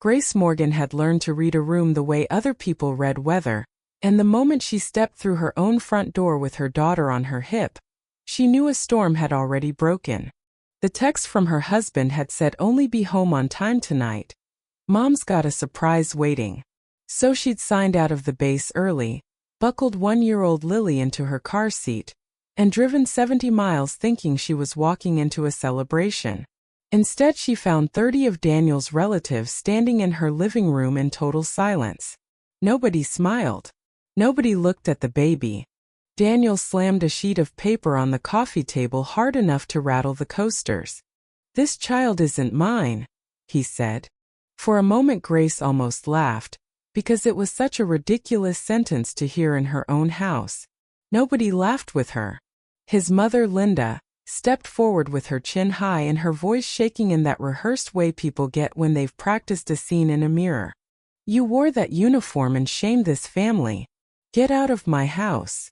Grace Morgan had learned to read a room the way other people read weather, and the moment she stepped through her own front door with her daughter on her hip, she knew a storm had already broken. The text from her husband had said only be home on time tonight. Mom's got a surprise waiting. So she'd signed out of the base early, buckled 1-year-old Lily into her car seat, and driven 70 miles thinking she was walking into a celebration. Instead, she found 30 of Daniel's relatives standing in her living room in total silence. Nobody smiled. Nobody looked at the baby. Daniel slammed a sheet of paper on the coffee table hard enough to rattle the coasters. "This child isn't mine," he said. For a moment Grace almost laughed, because it was such a ridiculous sentence to hear in her own house. Nobody laughed with her. His mother, Linda, stepped forward with her chin high and her voice shaking in that rehearsed way people get when they've practiced a scene in a mirror. "You wore that uniform and shamed this family. Get out of my house."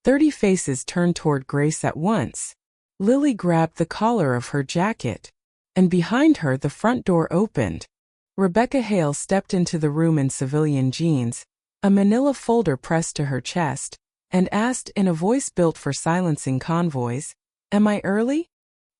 30 faces turned toward Grace at once. Lily grabbed the collar of her jacket, and behind her the front door opened. Rebecca Hale stepped into the room in civilian jeans, a manila folder pressed to her chest, and asked in a voice built for silencing convoys, "Am I early?"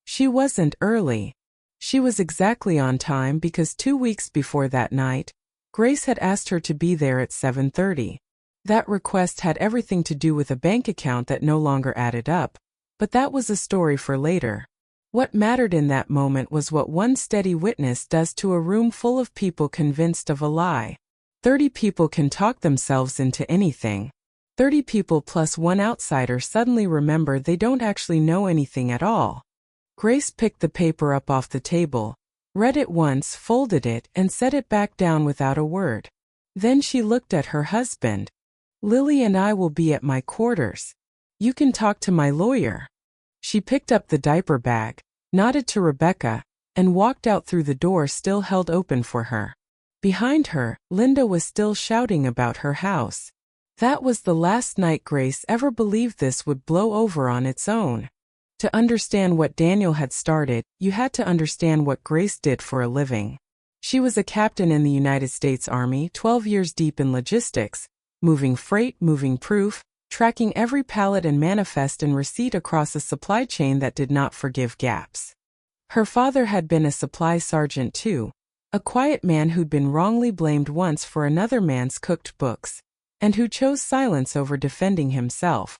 She wasn't early. She was exactly on time because 2 weeks before that night, Grace had asked her to be there at 7:30. That request had everything to do with a bank account that no longer added up, but that was a story for later. What mattered in that moment was what one steady witness does to a room full of people convinced of a lie. 30 people can talk themselves into anything. 30 people plus one outsider suddenly remember they don't actually know anything at all. Grace picked the paper up off the table, read it once, folded it, and set it back down without a word. Then she looked at her husband. "Lily and I will be at my quarters. You can talk to my lawyer." She picked up the diaper bag, nodded to Rebecca, and walked out through the door still held open for her. Behind her, Linda was still shouting about her house. That was the last night Grace ever believed this would blow over on its own. To understand what Daniel had started, you had to understand what Grace did for a living. She was a captain in the United States Army, 12 years deep in logistics, moving freight, moving proof, tracking every pallet and manifest and receipt across a supply chain that did not forgive gaps. Her father had been a supply sergeant too, a quiet man who'd been wrongly blamed once for another man's cooked books, and who chose silence over defending himself.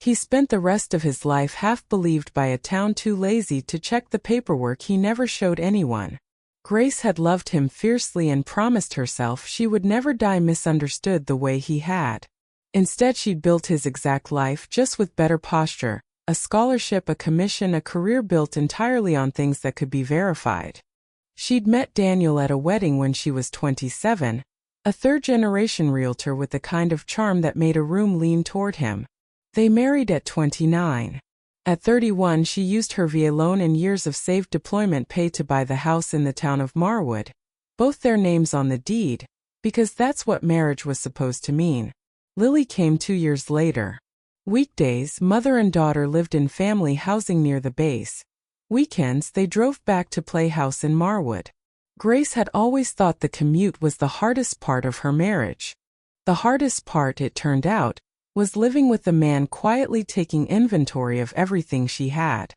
He spent the rest of his life half-believed by a town too lazy to check the paperwork he never showed anyone. Grace had loved him fiercely and promised herself she would never die misunderstood the way he had. Instead, she'd built his exact life just with better posture, a scholarship, a commission, a career built entirely on things that could be verified. She'd met Daniel at a wedding when she was 27, a third-generation realtor with the kind of charm that made a room lean toward him. They married at 29. At 31, she used her VA loan and years of saved deployment pay to buy the house in the town of Marwood, both their names on the deed, because that's what marriage was supposed to mean. Lily came 2 years later. Weekdays, mother and daughter lived in family housing near the base. Weekends, they drove back to Playhouse in Marwood. Grace had always thought the commute was the hardest part of her marriage. The hardest part, it turned out, was living with a man quietly taking inventory of everything she had.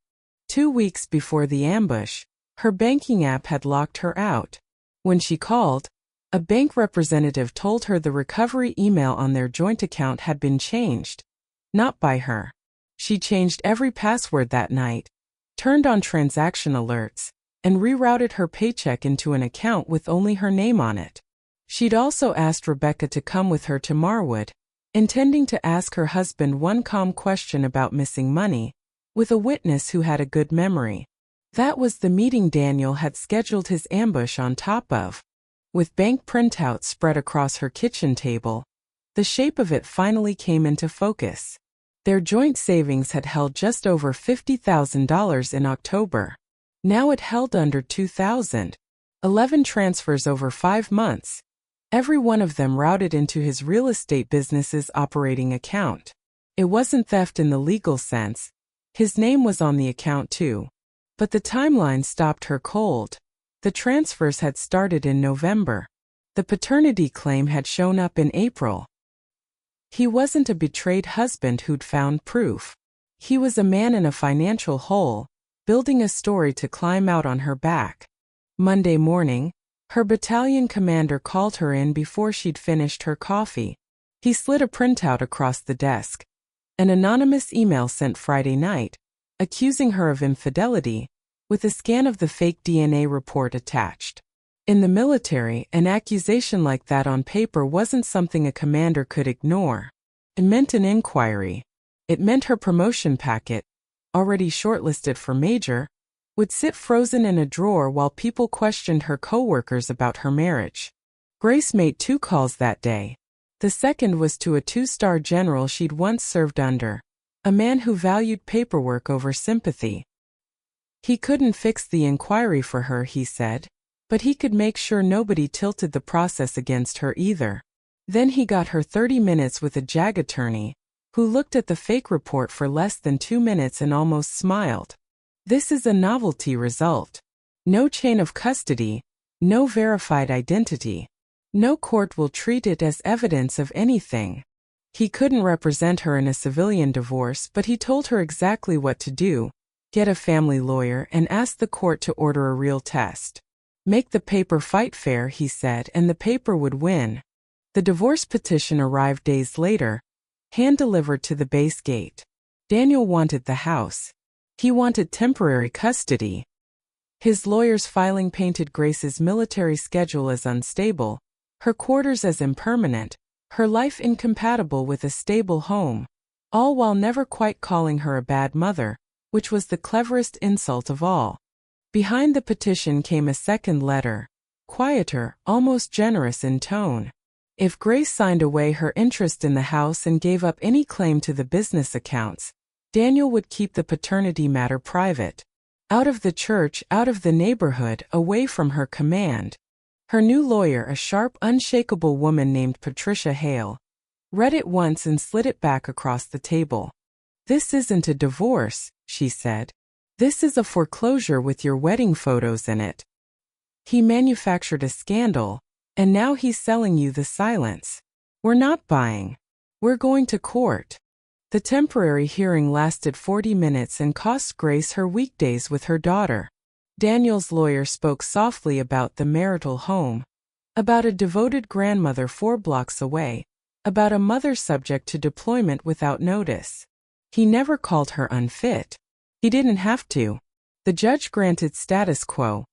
2 weeks before the ambush, her banking app had locked her out. When she called, a bank representative told her the recovery email on their joint account had been changed. Not by her. She changed every password that night, turned on transaction alerts, and rerouted her paycheck into an account with only her name on it. She'd also asked Rebecca to come with her to Marwood, intending to ask her husband one calm question about missing money, with a witness who had a good memory. That was the meeting Daniel had scheduled his ambush on top of. With bank printouts spread across her kitchen table, the shape of it finally came into focus. Their joint savings had held just over $50,000 in October. Now it held under $2,000. 11 transfers over 5 months. Every one of them routed into his real estate business's operating account. It wasn't theft in the legal sense. His name was on the account too. But the timeline stopped her cold. The transfers had started in November. The paternity claim had shown up in April. He wasn't a betrayed husband who'd found proof. He was a man in a financial hole, building a story to climb out on her back. Monday morning, her battalion commander called her in before she'd finished her coffee. He slid a printout across the desk. An anonymous email sent Friday night, accusing her of infidelity, with a scan of the fake DNA report attached. In the military, an accusation like that on paper wasn't something a commander could ignore. It meant an inquiry. It meant her promotion packet, already shortlisted for major, would sit frozen in a drawer while people questioned her coworkers about her marriage. Grace made 2 calls that day. The second was to a 2-star general she'd once served under, a man who valued paperwork over sympathy. He couldn't fix the inquiry for her, he said, but he could make sure nobody tilted the process against her either. Then he got her 30 minutes with a JAG attorney, who looked at the fake report for less than 2 minutes and almost smiled. This is a novelty result. No chain of custody, no verified identity. No court will treat it as evidence of anything. He couldn't represent her in a civilian divorce, but he told her exactly what to do: get a family lawyer and ask the court to order a real test. Make the paper fight fair, he said, and the paper would win. The divorce petition arrived days later, hand-delivered to the base gate. Daniel wanted the house. He wanted temporary custody. His lawyer's filing painted Grace's military schedule as unstable, her quarters as impermanent, her life incompatible with a stable home, all while never quite calling her a bad mother, which was the cleverest insult of all. Behind the petition came a second letter, quieter, almost generous in tone. If Grace signed away her interest in the house and gave up any claim to the business accounts, Daniel would keep the paternity matter private. Out of the church, out of the neighborhood, away from her command. Her new lawyer, a sharp, unshakable woman named Patricia Hale, read it once and slid it back across the table. "This isn't a divorce," she said. "This is a foreclosure with your wedding photos in it. He manufactured a scandal, and now he's selling you the silence. We're not buying. We're going to court." The temporary hearing lasted 40 minutes and cost Grace her weekdays with her daughter. Daniel's lawyer spoke softly about the marital home, about a devoted grandmother 4 blocks away, about a mother subject to deployment without notice. He never called her unfit. He didn't have to. The judge granted status quo.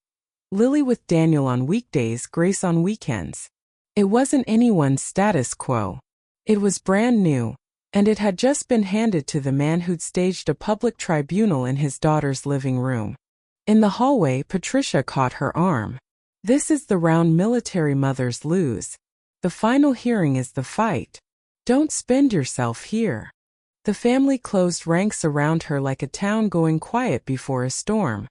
Lily with Daniel on weekdays, Grace on weekends. It wasn't anyone's status quo. It was brand new, and it had just been handed to the man who'd staged a public tribunal in his daughter's living room. In the hallway, Patricia caught her arm. "This is the round military mothers lose. The final hearing is the fight. Don't spend yourself here." The family closed ranks around her like a town going quiet before a storm.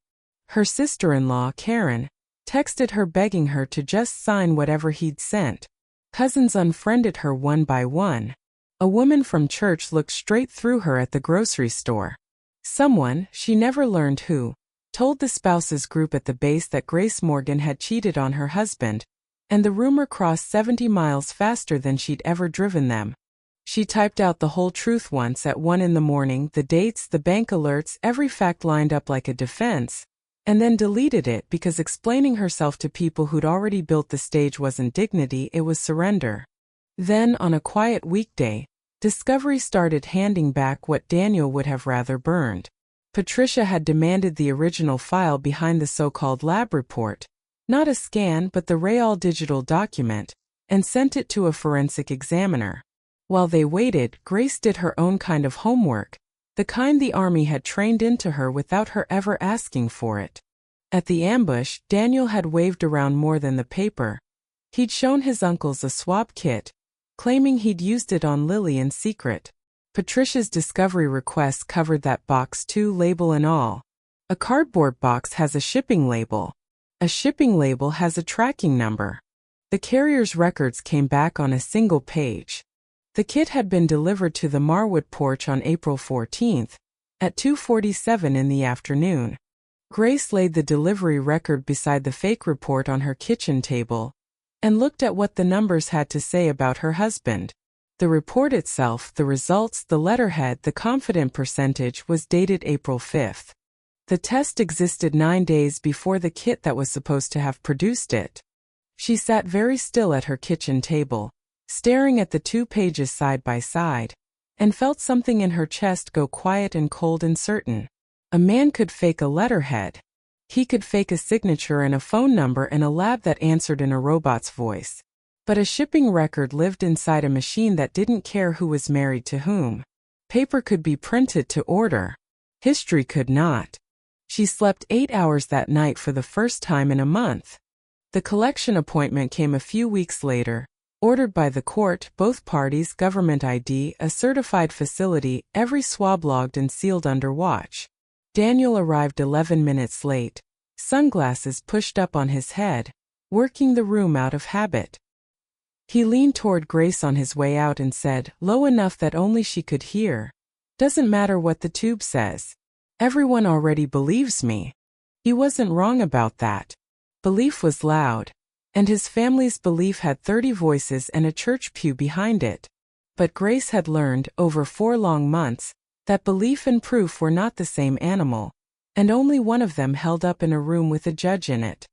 Her sister-in-law, Karen, texted her begging her to just sign whatever he'd sent. Cousins unfriended her one by one. A woman from church looked straight through her at the grocery store. Someone, she never learned who, told the spouses group at the base that Grace Morgan had cheated on her husband, and the rumor crossed 70 miles faster than she'd ever driven them. She typed out the whole truth once at 1 in the morning, the dates, the bank alerts, every fact lined up like a defense, and then deleted it because explaining herself to people who'd already built the stage wasn't dignity, it was surrender. Then, on a quiet weekday, Discovery started handing back what Daniel would have rather burned. Patricia had demanded the original file behind the so-called lab report, not a scan but the real digital document, and sent it to a forensic examiner. While they waited, Grace did her own kind of homework, the kind the Army had trained into her without her ever asking for it. At the ambush, Daniel had waved around more than the paper. He'd shown his uncles a swab kit, claiming he'd used it on Lily in secret. Patricia's discovery request covered that box too, label and all. A cardboard box has a shipping label. A shipping label has a tracking number. The carrier's records came back on a single page. The kit had been delivered to the Marwood porch on April 14th, at 2:47 in the afternoon. Grace laid the delivery record beside the fake report on her kitchen table and looked at what the numbers had to say about her husband. The report itself, the results, the letterhead, the confident percentage was dated April 5th. The test existed 9 days before the kit that was supposed to have produced it. She sat very still at her kitchen table, staring at the 2 pages side by side, and felt something in her chest go quiet and cold and certain. A man could fake a letterhead. He could fake a signature and a phone number and a lab that answered in a robot's voice. But a shipping record lived inside a machine that didn't care who was married to whom. Paper could be printed to order. History could not. She slept 8 hours that night for the first time in a month. The collection appointment came a few weeks later, ordered by the court, both parties, government ID, a certified facility, every swab logged and sealed under watch. Daniel arrived 11 minutes late, sunglasses pushed up on his head, working the room out of habit. He leaned toward Grace on his way out and said, low enough that only she could hear, "Doesn't matter what the tube says. Everyone already believes me." He wasn't wrong about that. Belief was loud, and his family's belief had 30 voices and a church pew behind it. But Grace had learned, over 4 long months, that belief and proof were not the same animal, and only one of them held up in a room with a judge in it.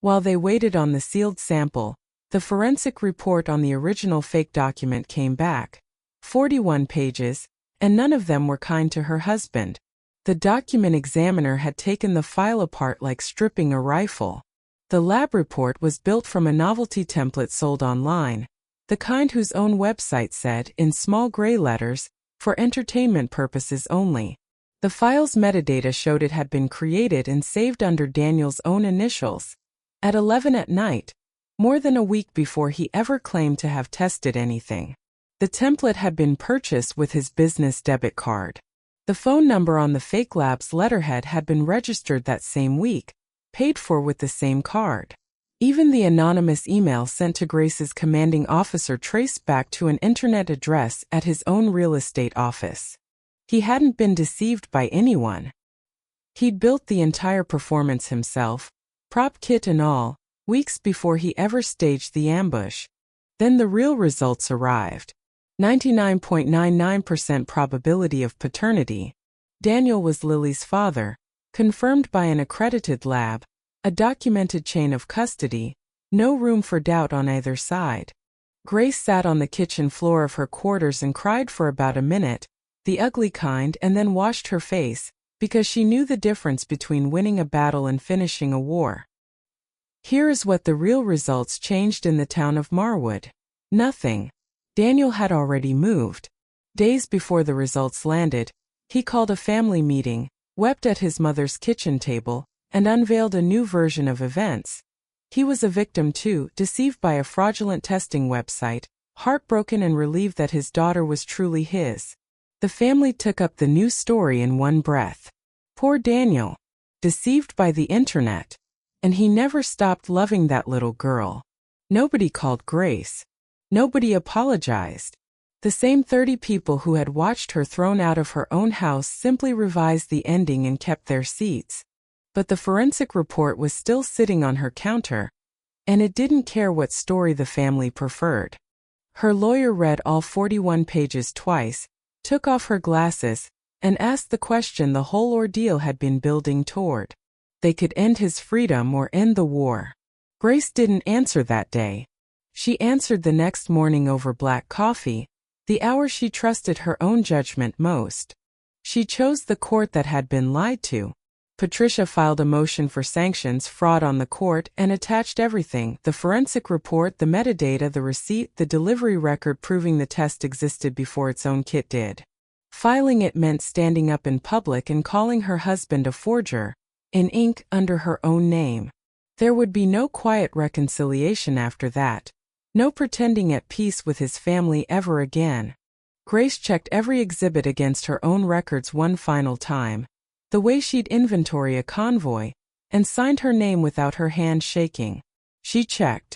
While they waited on the sealed sample, the forensic report on the original fake document came back. 41 pages, and none of them were kind to her husband. The document examiner had taken the file apart like stripping a rifle. The lab report was built from a novelty template sold online, the kind whose own website said, in small gray letters, "For entertainment purposes only." The file's metadata showed it had been created and saved under Daniel's own initials. At 11 at night, more than a week before he ever claimed to have tested anything. The template had been purchased with his business debit card. The phone number on the fake lab's letterhead had been registered that same week, paid for with the same card. Even the anonymous email sent to Grace's commanding officer traced back to an internet address at his own real estate office. He hadn't been deceived by anyone. He'd built the entire performance himself, prop kit and all, weeks before he ever staged the ambush. Then the real results arrived. 99.99% probability of paternity. Daniel was Lily's father, confirmed by an accredited lab, a documented chain of custody, no room for doubt on either side. Grace sat on the kitchen floor of her quarters and cried for about a minute, the ugly kind, and then washed her face, because she knew the difference between winning a battle and finishing a war. Here is what the real results changed in the town of Marwood. Nothing. Daniel had already moved. Days before the results landed, he called a family meeting, wept at his mother's kitchen table, and unveiled a new version of events. He was a victim too, deceived by a fraudulent testing website, heartbroken and relieved that his daughter was truly his. The family took up the new story in one breath. Poor Daniel. Deceived by the internet. And he never stopped loving that little girl. Nobody called Grace. Nobody apologized. The same 30 people who had watched her thrown out of her own house simply revised the ending and kept their seats. But the forensic report was still sitting on her counter, and it didn't care what story the family preferred. Her lawyer read all 41 pages twice, took off her glasses, and asked the question the whole ordeal had been building toward. They could end his freedom or end the war. Grace didn't answer that day. She answered the next morning over black coffee, the hour she trusted her own judgment most. She chose the court that had been lied to. Patricia filed a motion for sanctions, fraud on the court, and attached everything: the forensic report, the metadata, the receipt, the delivery record proving the test existed before its own kit did. Filing it meant standing up in public and calling her husband a forger, in ink under her own name. There would be no quiet reconciliation after that. No pretending at peace with his family ever again. Grace checked every exhibit against her own records one final time, the way she'd inventory a convoy, and signed her name without her hand shaking. She checked.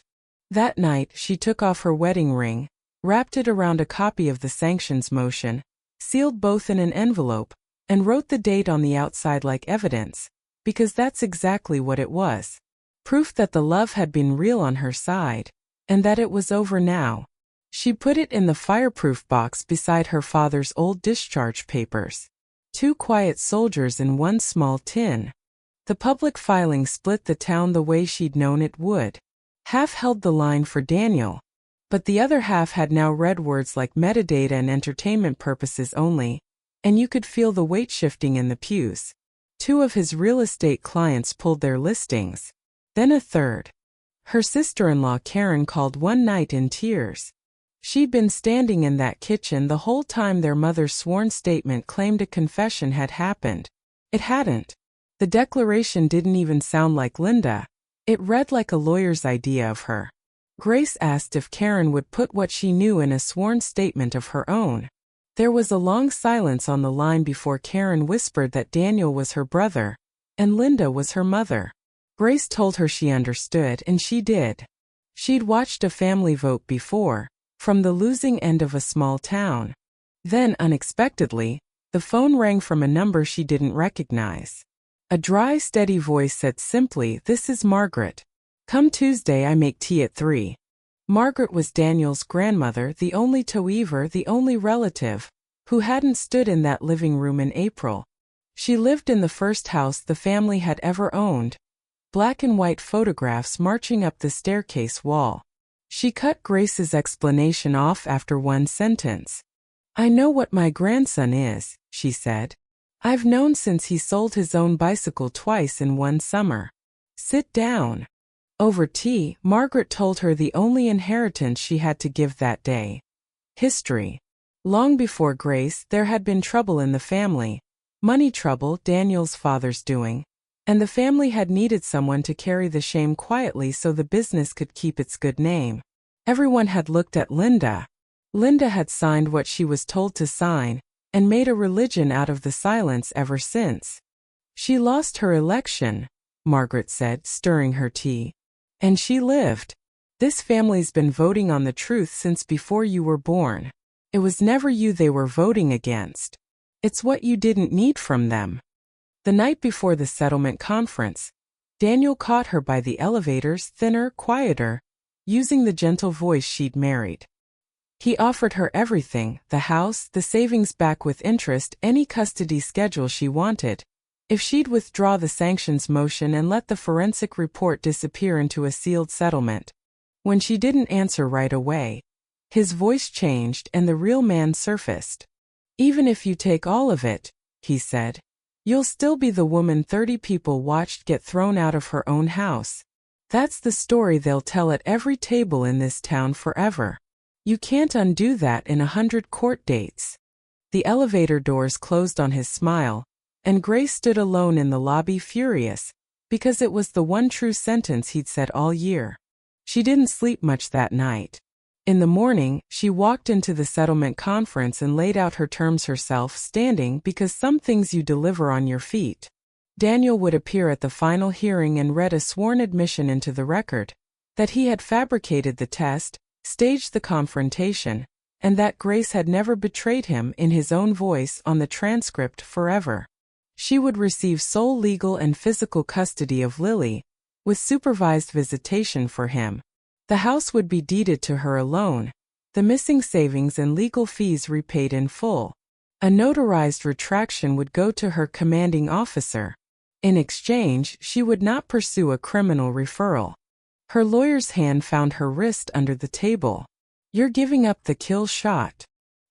That night, she took off her wedding ring, wrapped it around a copy of the sanctions motion, sealed both in an envelope, and wrote the date on the outside like evidence, because that's exactly what it was. Proof that the love had been real on her side, and that it was over now. She put it in the fireproof box beside her father's old discharge papers. 2 quiet soldiers in 1 small tin. The public filing split the town the way she'd known it would. Half held the line for Daniel, but the other half had now read words like metadata and entertainment purposes only, and you could feel the weight shifting in the pews. 2 of his real estate clients pulled their listings. Then a third. Her sister-in-law Karen called one night in tears. She'd been standing in that kitchen the whole time their mother's sworn statement claimed a confession had happened. It hadn't. The declaration didn't even sound like Linda. It read like a lawyer's idea of her. Grace asked if Karen would put what she knew in a sworn statement of her own. There was a long silence on the line before Karen whispered that Daniel was her brother, and Linda was her mother. Grace told her she understood, and she did. She'd watched a family vote before, from the losing end of a small town. Then, unexpectedly, the phone rang from a number she didn't recognize. A dry, steady voice said simply, "This is Margaret. Come Tuesday, I make tea at 3. Margaret was Daniel's grandmother, the only Toever, the only relative, who hadn't stood in that living room in April. She lived in the first house the family had ever owned. Black and white photographs marching up the staircase wall. She cut Grace's explanation off after 1 sentence. "I know what my grandson is," she said. "I've known since he sold his own bicycle twice in 1 summer. Sit down." Over tea, Margaret told her the only inheritance she had to give that day. History. Long before Grace, there had been trouble in the family. Money trouble, Daniel's father's doing. And the family had needed someone to carry the shame quietly so the business could keep its good name. Everyone had looked at Linda. Linda had signed what she was told to sign, and made a religion out of the silence ever since. "She lost her election," Margaret said, stirring her tea. "And she lived. This family's been voting on the truth since before you were born. It was never you they were voting against. It's what you didn't need from them." The night before the settlement conference, Daniel caught her by the elevators, thinner, quieter, using the gentle voice she'd married. He offered her everything, the house, the savings back with interest, any custody schedule she wanted, if she'd withdraw the sanctions motion and let the forensic report disappear into a sealed settlement. When she didn't answer right away, his voice changed and the real man surfaced. "Even if you take all of it," he said, "you'll still be the woman 30 people watched get thrown out of her own house. That's the story they'll tell at every table in this town forever. You can't undo that in 100 court dates." The elevator doors closed on his smile, and Grace stood alone in the lobby furious, because it was the one true sentence he'd said all year. She didn't sleep much that night. In the morning, she walked into the settlement conference and laid out her terms herself, standing, because some things you deliver on your feet. Daniel would appear at the final hearing and read a sworn admission into the record, that he had fabricated the test, staged the confrontation, and that Grace had never betrayed him, in his own voice on the transcript forever. She would receive sole legal and physical custody of Lily, with supervised visitation for him. The house would be deeded to her alone, the missing savings and legal fees repaid in full. A notarized retraction would go to her commanding officer. In exchange, she would not pursue a criminal referral. Her lawyer's hand found her wrist under the table. "You're giving up the kill shot."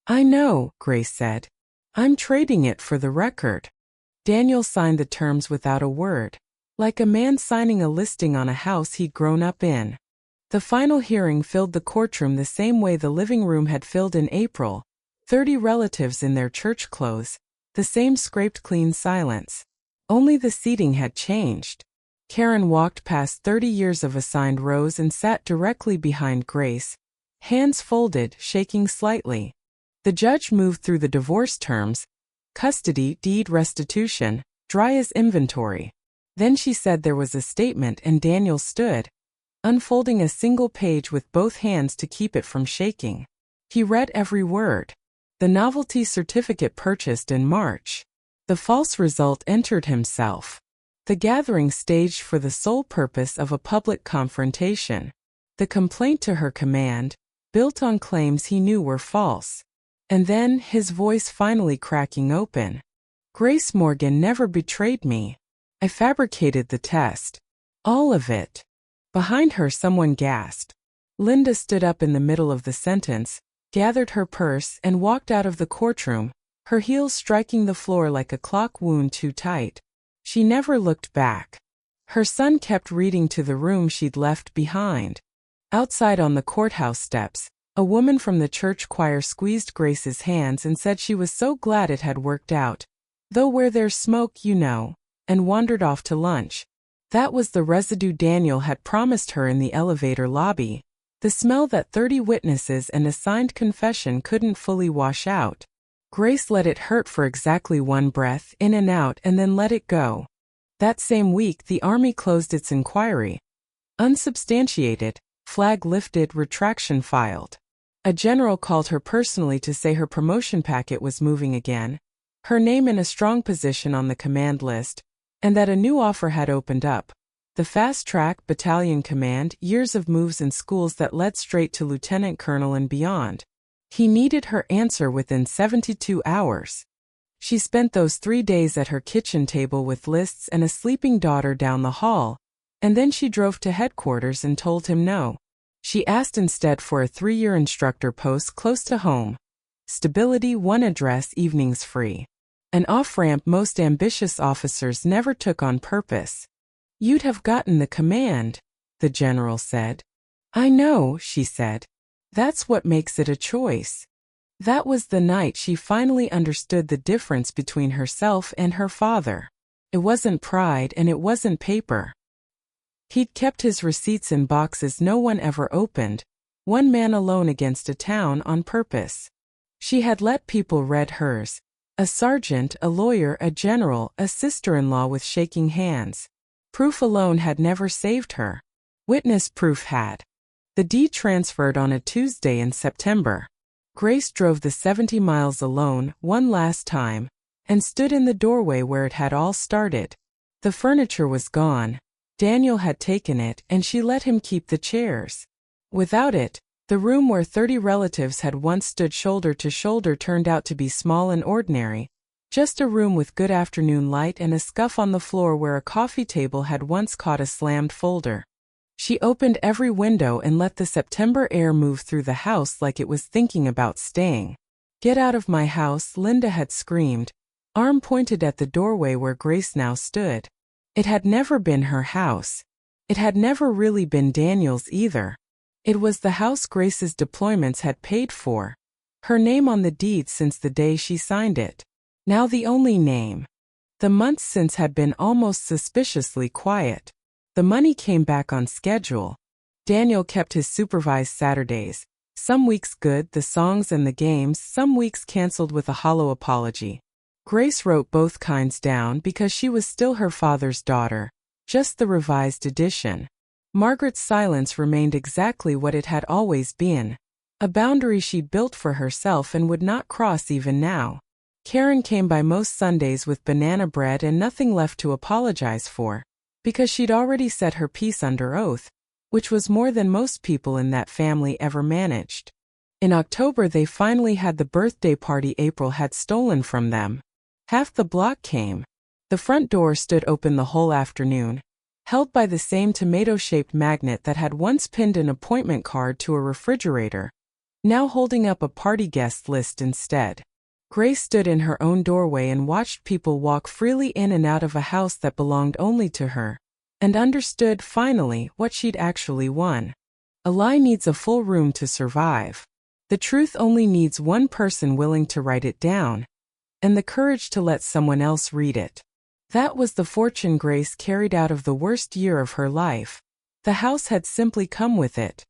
"I know," Grace said. "I'm trading it for the record." Daniel signed the terms without a word, like a man signing a listing on a house he'd grown up in. The final hearing filled the courtroom the same way the living room had filled in April, 30 relatives in their church clothes, the same scraped clean silence. Only the seating had changed. Karen walked past 30 years of assigned rows and sat directly behind Grace, hands folded, shaking slightly. The judge moved through the divorce terms, custody, deed, restitution, dry as inventory. Then she said there was a statement, and Daniel stood, unfolding a single page with both hands to keep it from shaking. He read every word. The novelty certificate purchased in March. The false result entered himself. The gathering staged for the sole purpose of a public confrontation. The complaint to her command, built on claims he knew were false. And then, his voice finally cracking open. Grace Morgan never betrayed me. I fabricated the test. All of it. Behind her someone gasped. Linda stood up in the middle of the sentence, gathered her purse and walked out of the courtroom, her heels striking the floor like a clock wound too tight. She never looked back. Her son kept reading to the room she'd left behind. Outside on the courthouse steps, a woman from the church choir squeezed Grace's hands and said she was so glad it had worked out. Though where there's smoke, you know, and wandered off to lunch. That was the residue Daniel had promised her in the elevator lobby. The smell that 30 witnesses and a signed confession couldn't fully wash out. Grace let it hurt for exactly one breath in and out and then let it go. That same week the Army closed its inquiry. Unsubstantiated, flag lifted, retraction filed. A general called her personally to say her promotion packet was moving again, her name in a strong position on the command list, and that a new offer had opened up. The fast-track battalion command, years of moves in schools that led straight to lieutenant colonel and beyond. He needed her answer within 72 hours. She spent those 3 days at her kitchen table with lists and a sleeping daughter down the hall, and then she drove to headquarters and told him no. She asked instead for a 3-year instructor post close to home. Stability, one address, evenings free. An off-ramp most ambitious officers never took on purpose. You'd have gotten the command, the general said. I know, she said. That's what makes it a choice. That was the night she finally understood the difference between herself and her father. It wasn't pride and it wasn't paper. He'd kept his receipts in boxes no one ever opened, one man alone against a town on purpose. She had let people read hers. A sergeant, a lawyer, a general, a sister-in-law with shaking hands. Proof alone had never saved her. Witness proof had. The deed transferred on a Tuesday in September. Grace drove the 70 miles alone, one last time, and stood in the doorway where it had all started. The furniture was gone. Daniel had taken it, and she let him keep the chairs. Without it, the room where 30 relatives had once stood shoulder to shoulder turned out to be small and ordinary, just a room with good afternoon light and a scuff on the floor where a coffee table had once caught a slammed folder. She opened every window and let the September air move through the house like it was thinking about staying. Get out of my house, Linda had screamed, arm pointed at the doorway where Grace now stood. It had never been her house. It had never really been Daniel's either. It was the house Grace's deployments had paid for. Her name on the deed since the day she signed it. Now the only name. The months since had been almost suspiciously quiet. The money came back on schedule. Daniel kept his supervised Saturdays. Some weeks good, the songs and the games, some weeks canceled with a hollow apology. Grace wrote both kinds down because she was still her father's daughter, just the revised edition. Margaret's silence remained exactly what it had always been, a boundary she'd built for herself and would not cross even now. Karen came by most Sundays with banana bread and nothing left to apologize for, because she'd already said her piece under oath, which was more than most people in that family ever managed. In October they finally had the birthday party April had stolen from them. Half the block came. The front door stood open the whole afternoon, held by the same tomato-shaped magnet that had once pinned an appointment card to a refrigerator, now holding up a party guest list instead. Grace stood in her own doorway and watched people walk freely in and out of a house that belonged only to her, and understood, finally, what she'd actually won. A lie needs a full room to survive. The truth only needs one person willing to write it down, and the courage to let someone else read it. That was the fortune Grace carried out of the worst year of her life. The house had simply come with it.